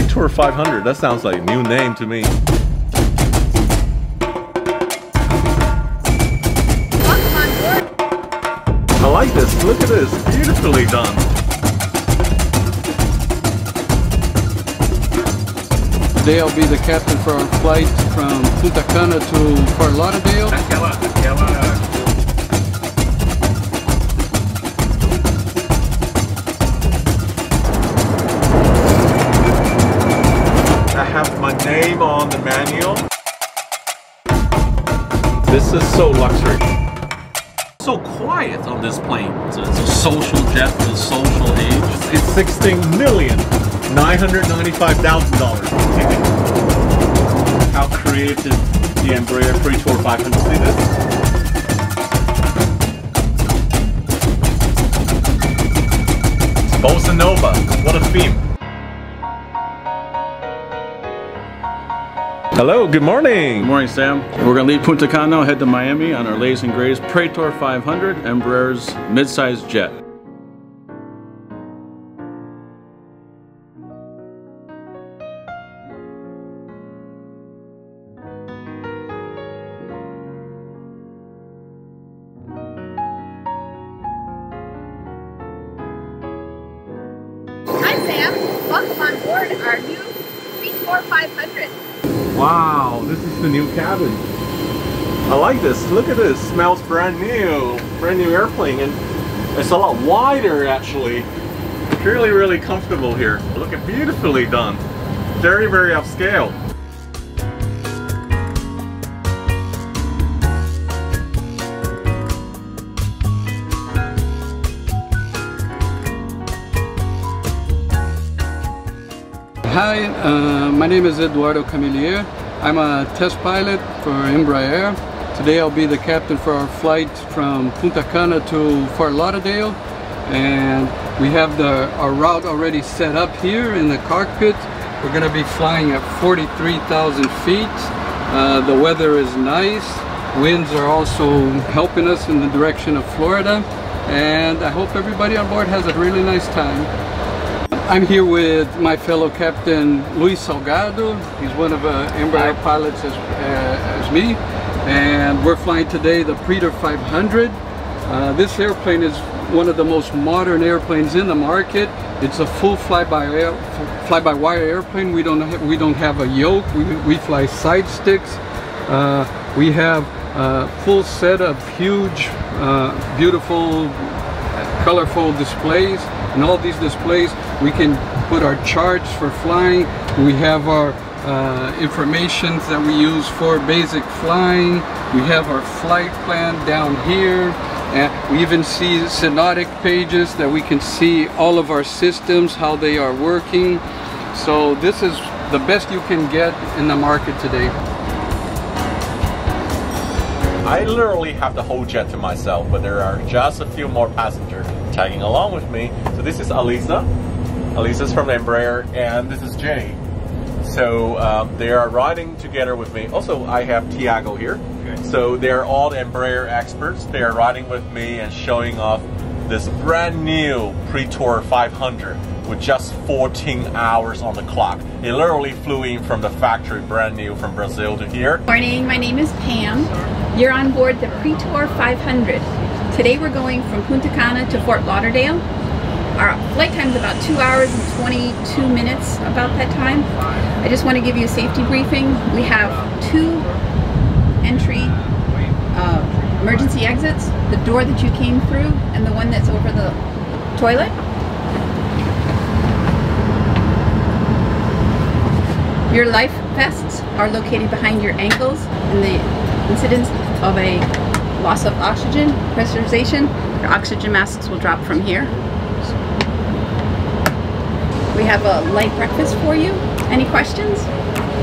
Praetor 500. That sounds like a new name to me. Welcome on board. I like this. Look at this. Beautifully done. Today I'll be the captain for our flight from Punta Cana to Fort Lauderdale. I have my name on the manual. This is so luxury. So quiet on this plane. It's a social jet for the social age. It's $16,995,000. How creative the Embraer Praetor 500. See this? Bossa Nova. What a theme. Hello, good morning. Good morning, Sam. We're going to leave Punta Cana, head to Miami on our latest and greatest Praetor 500, Embraer's mid-sized jet. Hi Sam, welcome on board our new Praetor 500. Wow, this is the new cabin. I like this. Look at this. Smells brand new. Brand new airplane, and it's a lot wider actually. It's really, really comfortable here. Look at beautifully done. Very, very upscale. Hi, my name is Eduardo Camillier. I'm a test pilot for Embraer. Today I'll be the captain for our flight from Punta Cana to Fort Lauderdale. And we have our route already set up here in the cockpit. We're going to be flying at 43,000 feet. The weather is nice. Winds are also helping us in the direction of Florida. And I hope everybody on board has a really nice time. I'm here with my fellow captain Luis Salgado. He's one of Embraer pilots as me, and we're flying today the Praetor 500. This airplane is one of the most modern airplanes in the market. It's a full fly-by-wire airplane. We don't have a yoke. We fly side sticks. We have a full set of huge, beautiful, colorful displays. In all these displays, we can put our charts for flying. We have our information that we use for basic flying. We have our flight plan down here. And we even see synodic pages that we can see all of our systems, how they are working. So this is the best you can get in the market today. I literally have the whole jet to myself, but there are just a few more passengers tagging along with me. So this is Alisa. Alisa's from Embraer, and this is Jay. So they are riding together with me. Also, I have Tiago here. Okay. So they're all the Embraer experts. They are riding with me and showing off this brand new Praetor 500 with just 14 hours on the clock. It literally flew in from the factory, brand new from Brazil to here. Morning, my name is Pam. You're on board the Praetor 500. Today we're going from Punta Cana to Fort Lauderdale. Our flight time is about 2 hours and 22 minutes, about that time. I just want to give you a safety briefing. We have 2 entry emergency exits, the door that you came through and the one that's over the toilet. Your life vests are located behind your ankles. In the incidence of a loss of oxygen, pressurization, your oxygen masks will drop from here. We have a light breakfast for you. Any questions?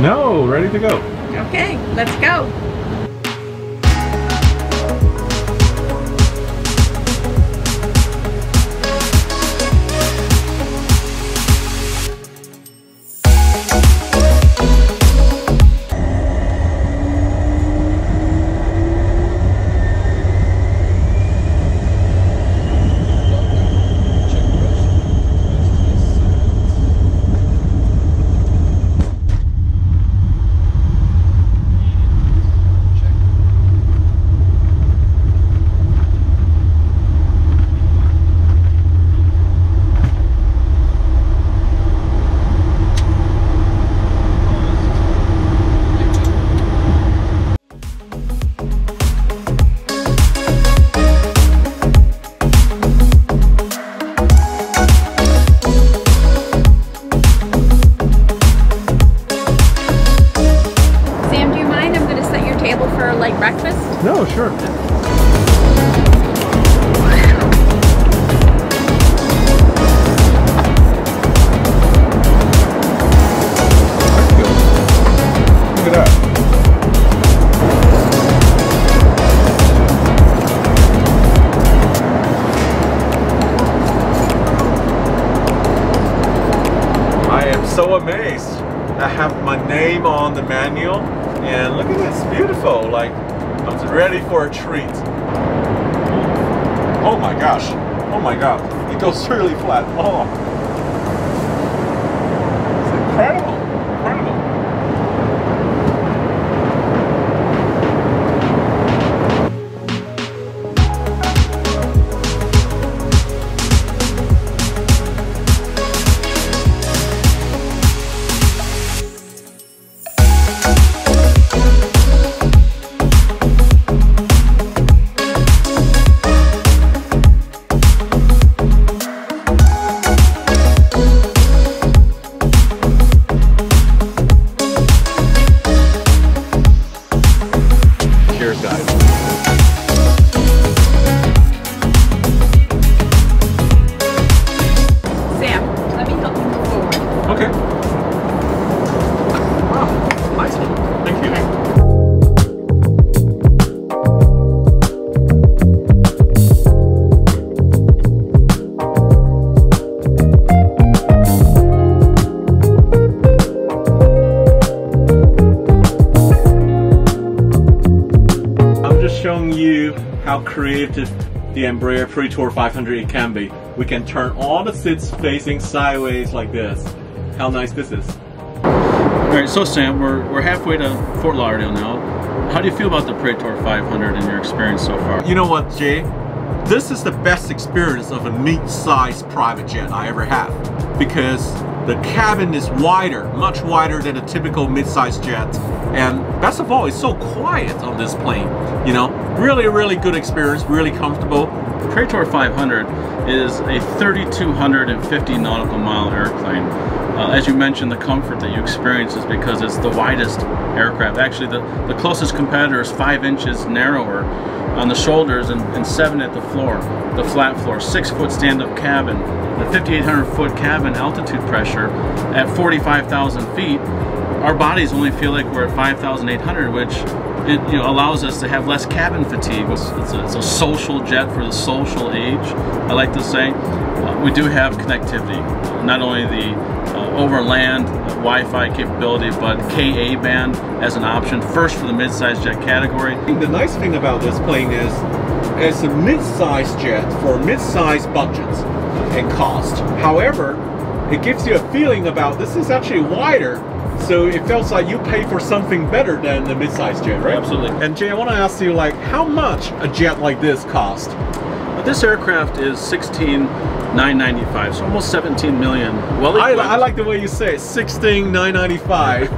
No, ready to go. Okay, let's go. I am so amazed. I have my name on the manual, and look at this, beautiful. Like, I'm ready for a treat. Oh my gosh. Oh my god. It goes really flat. Oh. It's incredible. Incredible. Showing you how creative the Embraer Praetor 500 can be. We can turn all the seats facing sideways like this. How nice this is. Alright, so Sam, we're halfway to Fort Lauderdale now. How do you feel about the Praetor 500 in your experience so far? You know what, Jay? This is the best experience of a mid-sized private jet I ever have, because the cabin is wider, much wider than a typical mid-sized jet, and best of all, it's so quiet on this plane. You know, really good experience, really comfortable. The Praetor 500 is a 3,250 nautical mile airplane. As you mentioned, the comfort that you experience is because it's the widest aircraft. Actually, the closest competitor is 5 inches narrower on the shoulders and 7 at the floor, the flat floor. 6-foot stand-up cabin, the 5,800-foot cabin altitude pressure at 45,000 feet. Our bodies only feel like we're at 5,800, which allows us to have less cabin fatigue. It's a social jet for the social age, I like to say. We do have connectivity, not only the overland Wi-Fi capability, but Ka band as an option, first for the mid-size jet category. I think the nice thing about this plane is it's a mid-size jet for mid-size budgets and cost. However, it gives you a feeling about this is actually wider, so it feels like you pay for something better than the mid-size jet, right? Absolutely. And Jay, I want to ask you, like, how much a jet like this cost? This aircraft is $16,995, so almost $17 million. Well, I like the way you say it, $16,995.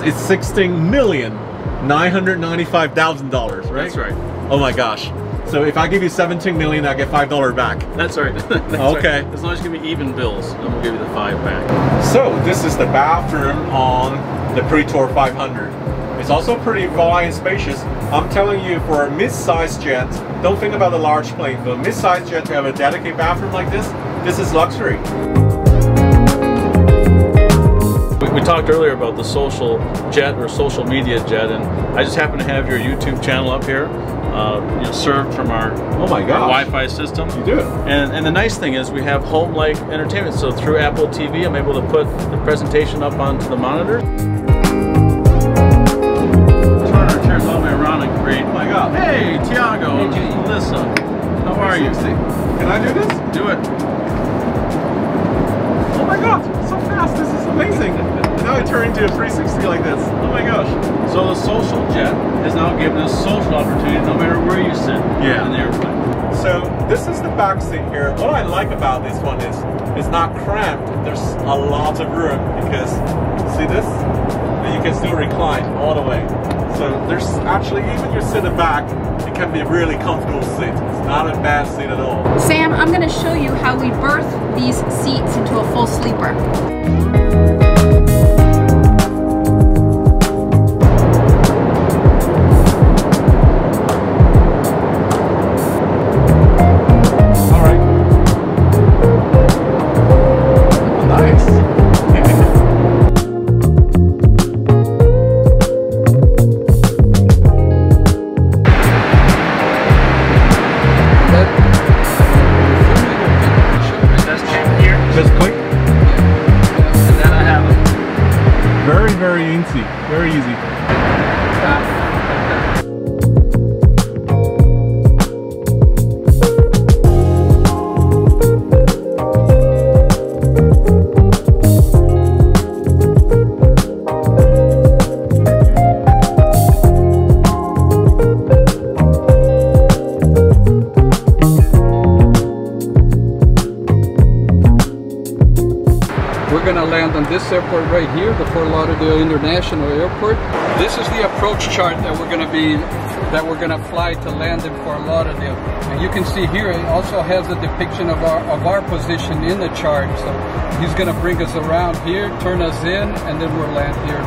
It's $16,995,000, right? That's right. Oh my gosh. So if I give you $17 million, I get $5 back. That's right. That's okay. Right. As long as you give me even bills, then we'll give you the $5 back. So this is the bathroom on the Praetor 500. It's also pretty wide and spacious. I'm telling you, for a mid-sized jet, don't think about a large plane. For a mid-sized jet to have a dedicated bathroom like this is luxury. We talked earlier about the social jet or social media jet, and I just happen to have your YouTube channel up here, served from our, our Wi-Fi system. You do it. And the nice thing is we have home-like entertainment. So through Apple TV, I'm able to put the presentation up onto the monitor. Turn our chairs all the way around and create. Oh my God. Hey, Tiago, hey, Melissa, how are you? Can I do this? Do it. Oh my God, so fast. This is amazing. Now I turn into a 360 like this. Oh my gosh. So the social jet has now given us social opportunity no matter where you sit in the airplane. So this is the back seat here. What I like about this one is it's not cramped. There's a lot of room because, see this? And you can still recline all the way. So there's actually, even you sit in the back, it can be a really comfortable seat. It's not a bad seat at all. Sam, I'm going to show you how we berth these seats into a full sleeper. easy, very easy. We're gonna land on this airport right here, the Fort Lauderdale International Airport. This is the approach chart that we're gonna fly to land in Fort Lauderdale. And you can see here it also has a depiction of our position in the chart. So he's gonna bring us around here, turn us in, and then we'll land here.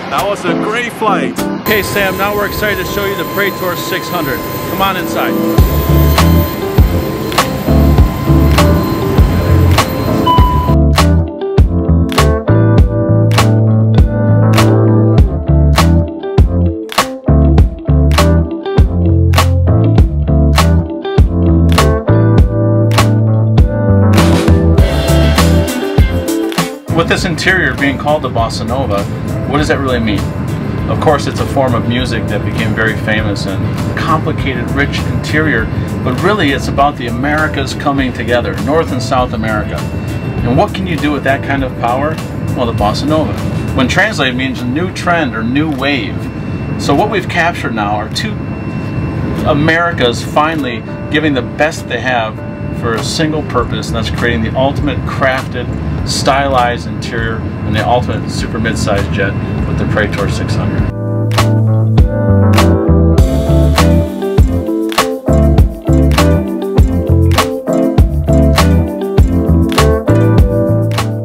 That was a great flight. Okay, Sam, now we're excited to show you the Praetor 600. Come on inside. With this interior being called the Bossa Nova, what does that really mean? Of course, it's a form of music that became very famous and complicated, rich interior, but really it's about the Americas coming together, North and South America. And what can you do with that kind of power? Well, the Bossa Nova. When translated, it means a new trend or new wave. So what we've captured now are two Americas finally giving the best they have for a single purpose, and that's creating the ultimate crafted, stylized interior and the ultimate super mid-sized jet with the Praetor 600.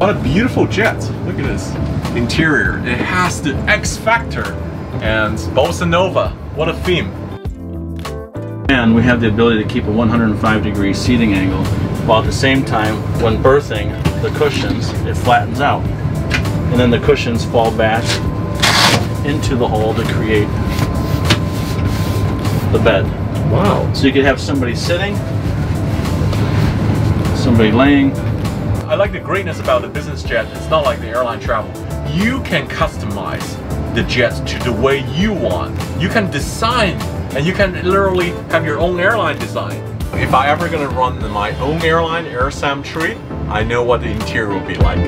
What a beautiful jet. Look at this interior. It has the X factor and Bossa Nova. What a theme. And we have the ability to keep a 105-degree seating angle, while at the same time, when berthing the cushions, it flattens out. And then the cushions fall back into the hole to create the bed. Wow. So you could have somebody sitting, somebody laying. I like the greatness about the business jet. It's not like the airline travel. You can customize the jets to the way you want. You can design, and you can literally have your own airline design. If I ever gonna run my own airline, AirSam Chui, I know what the interior will be like.